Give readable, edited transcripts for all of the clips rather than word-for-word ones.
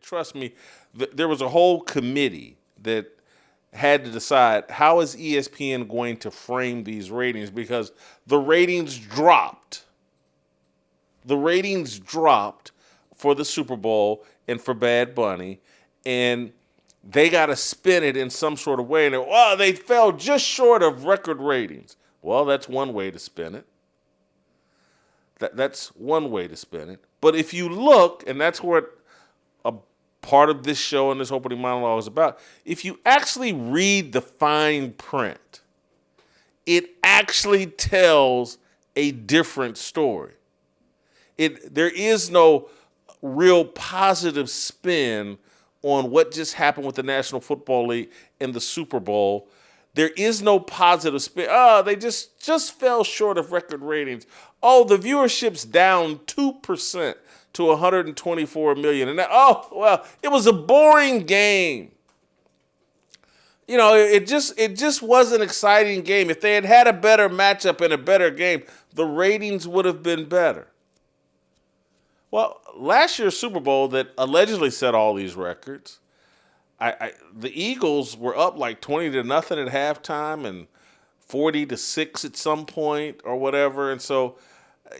trust me, there was a whole committee that had to decide how is ESPN going to frame these ratings because the ratings dropped. The ratings dropped for the Super Bowl and for Bad Bunny, and they got to spin it in some sort of way. And they fell just short of record ratings. Well, that's one way to spin it. That's one way to spin it. But if you look, and that's what a part of this show and this opening monologue is about, if you actually read the fine print, it actually tells a different story. There is no real positive spin on what just happened with the National Football League and the Super Bowl. There is no positive spin. They just fell short of record ratings. The viewership's down 2% to 124 million. And it was a boring game. It just was an exciting game. If they had a better matchup and a better game, the ratings would have been better. Well, last year's Super Bowl that allegedly set all these records, the Eagles were up like 20-0 at halftime and 40-6 at some point or whatever. And so,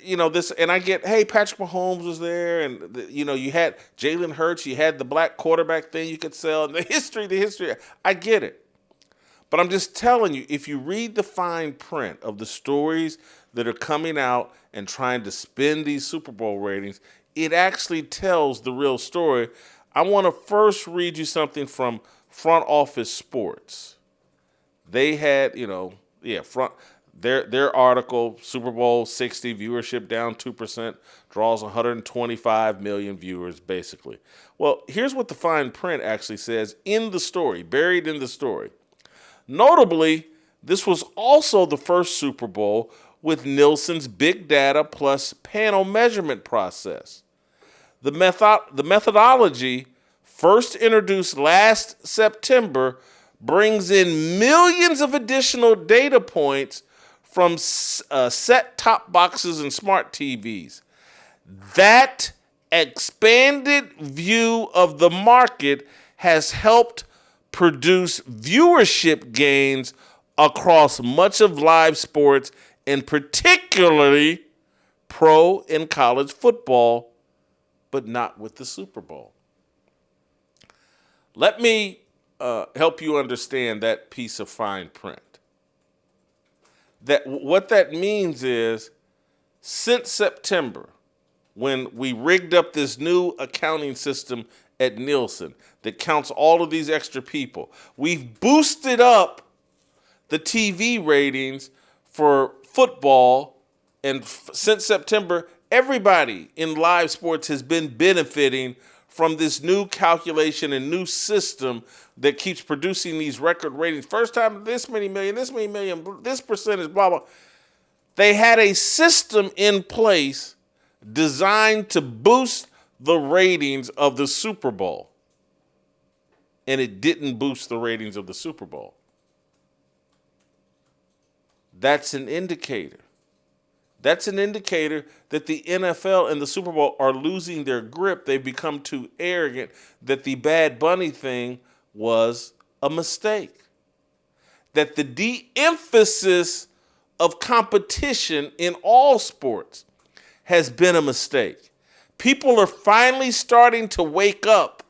and I get, hey, Patrick Mahomes was there, and you had Jalen Hurts, you had the black quarterback thing you could sell, and the history. I get it. But I'm just telling you, if you read the fine print of the stories that are coming out and trying to spin these Super Bowl ratings, it actually tells the real story. I want to first read you something from Front Office Sports. They had, their article, Super Bowl 60 viewership down 2%, draws 125 million viewers, basically. Well, here's what the fine print actually says in the story, buried in the story. Notably, this was also the first Super Bowl with Nielsen's big data plus panel measurement process. The methodology, first introduced last September, brings in millions of additional data points from set-top boxes and smart TVs. That expanded view of the market has helped produce viewership gains across much of live sports, and particularly pro and college football, but not with the Super Bowl. Let me help you understand that piece of fine print. What that means is, since September, when we rigged up this new accounting system at Nielsen that counts all of these extra people, we've boosted up the TV ratings for football, and since September, everybody in live sports has been benefiting from this new calculation and new system that keeps producing these record ratings. First time this many million, this percentage, blah, blah. They had a system in place designed to boost the ratings of the Super Bowl. And it didn't boost the ratings of the Super Bowl. That's an indicator. That's an indicator that the NFL and the Super Bowl are losing their grip. They've become too arrogant, that the Bad Bunny thing was a mistake. That the de-emphasis of competition in all sports has been a mistake. People are finally starting to wake up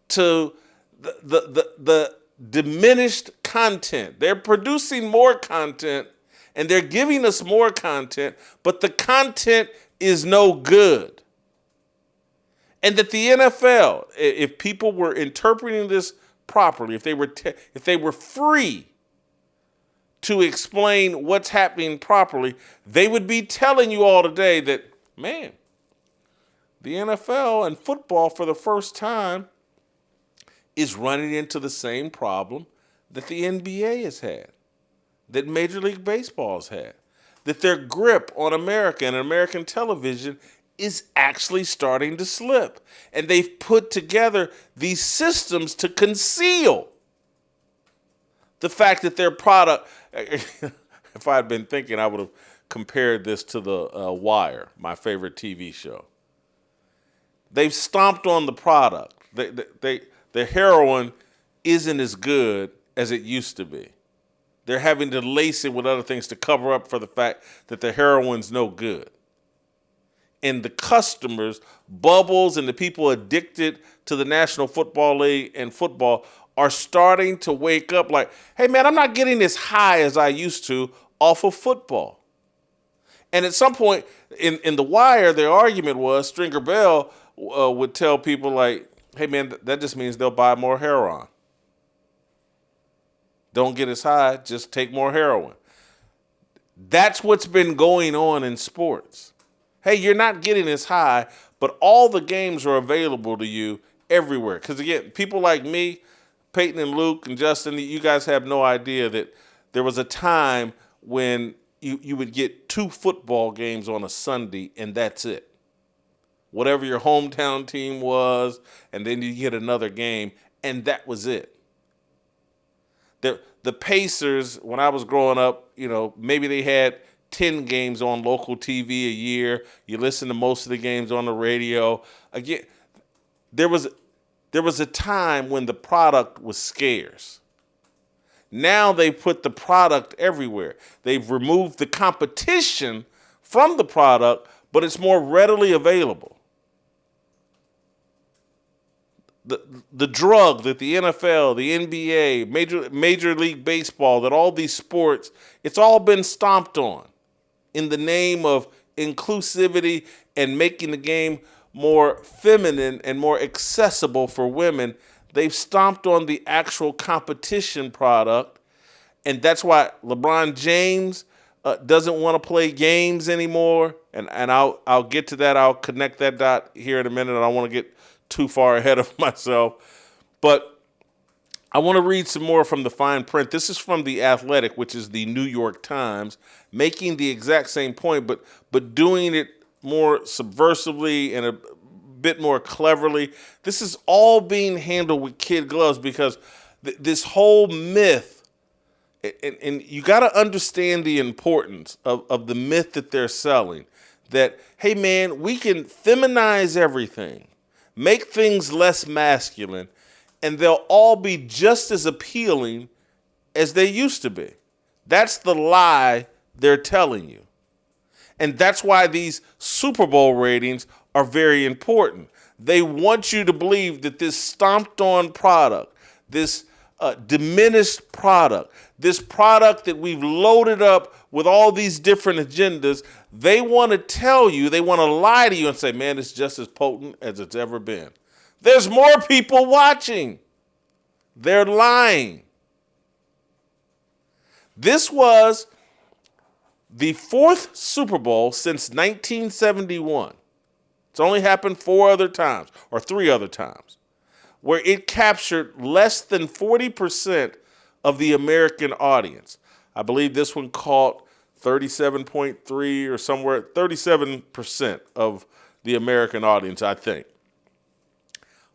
to the diminished content. They're producing more content and they're giving us more content, but the content is no good. And that the NFL, if people were interpreting this properly, if they were free to explain what's happening properly, they would be telling you all today that, man, the NFL and football for the first time is running into the same problem that the NBA has had, that Major League Baseball has had, that their grip on America and American television is actually starting to slip. And they've put together these systems to conceal the fact that their product, if I had been thinking, I would have compared this to The Wire, my favorite TV show. They've stomped on the product. The heroin isn't as good as it used to be. They're having to lace it with other things to cover up for the fact that the heroin's no good. And the customers, Bubbles, and the people addicted to the National Football League and football are starting to wake up like, hey, man, I'm not getting as high as I used to off of football. And at some point in The Wire, their argument was Stringer Bell would tell people like, hey, man, that just means they'll buy more heroin. Don't get as high, just take more heroin. That's what's been going on in sports. Hey, you're not getting as high, but all the games are available to you everywhere. Because again, people like me, Peyton and Luke and Justin, you guys have no idea that there was a time when you would get 2 football games on a Sunday, and that's it. Whatever your hometown team was, and then you get another game, and that was it. The Pacers, when I was growing up, maybe they had 10 games on local TV a year. You listen to most of the games on the radio. Again, there was a time when the product was scarce. Now they put the product everywhere. They've removed the competition from the product, but it's more readily available. The drug that the NFL, the NBA, Major League Baseball, that all these sports, it's all been stomped on in the name of inclusivity and making the game more feminine and more accessible for women. They've stomped on the actual competition product, and that's why LeBron James doesn't want to play games anymore. And I'll get to that. I'll connect that dot here in a minute. I don't want to get too far ahead of myself. But I want to read some more from the fine print. This is from The Athletic, which is the New York Times, making the exact same point, but doing it more subversively and a bit more cleverly. This is all being handled with kid gloves because this whole myth, and you got to understand the importance of the myth that they're selling, that, hey, man, we can feminize everything, make things less masculine, and they'll all be just as appealing as they used to be. That's the lie they're telling you. And that's why these Super Bowl ratings are very important. They want you to believe that this stomped on product, this diminished product, this product that we've loaded up with all these different agendas, they want to tell you, they want to lie to you and say, man, it's just as potent as it's ever been. There's more people watching. They're lying. This was the 4th Super Bowl since 1971. It's only happened 4 other times, or 3 other times, where it captured less than 40% of the American audience. I believe this one caught 37.3 or somewhere, 37% of the American audience, I think.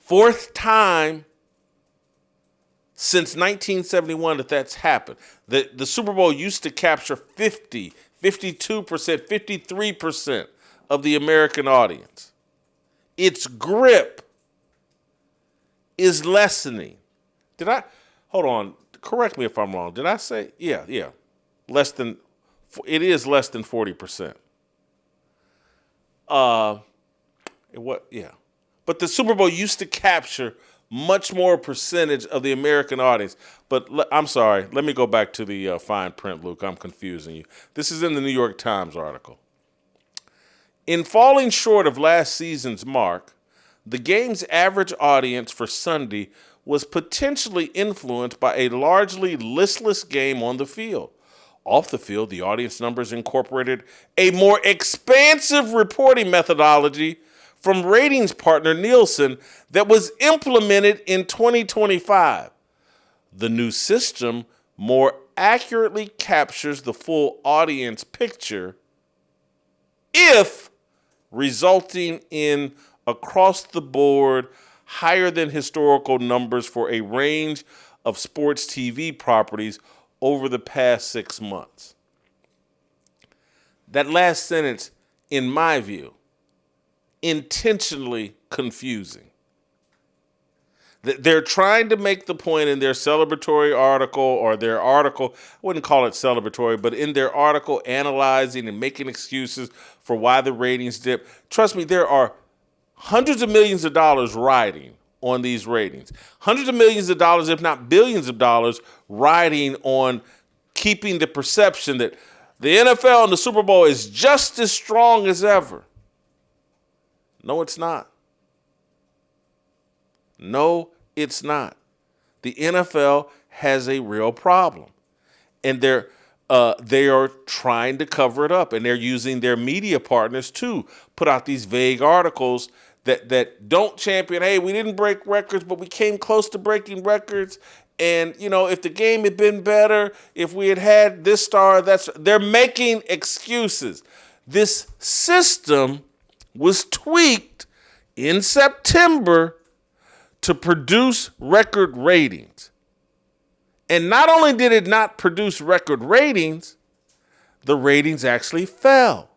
4th time since 1971 that's happened. The Super Bowl used to capture 50, 52%, 53% of the American audience. Its grip is lessening. Hold on, correct me if I'm wrong. Did I say, yeah, it is less than 40%. But the Super Bowl used to capture much more percentage of the American audience. But I'm sorry, let me go back to the fine print, Luke. I'm confusing you. This is in the New York Times article. In falling short of last season's mark, the game's average audience for Sunday was potentially influenced by a largely listless game on the field. Off the field, the audience numbers incorporated a more expansive reporting methodology from ratings partner Nielsen that was implemented in 2025. The new system more accurately captures the full audience picture, if resulting in across-the-board higher than historical numbers for a range of sports TV properties over the past 6 months. That last sentence, in my view, intentionally confusing. They're trying to make the point in their celebratory article, or their article, I wouldn't call it celebratory, but in their article analyzing and making excuses for why the ratings dip. Trust me, there are hundreds of millions of dollars riding on these ratings. Hundreds of millions of dollars, if not billions of dollars, riding on keeping the perception that the NFL and the Super Bowl is just as strong as ever. No, it's not. No, it's not. The NFL has a real problem, and they are trying to cover it up, and they're using their media partners to put out these vague articles that don't champion, hey, we didn't break records, but we came close to breaking records. And, if the game had been better, if we had this star, they're making excuses. This system was tweaked in September to produce record ratings. And not only did it not produce record ratings, the ratings actually fell.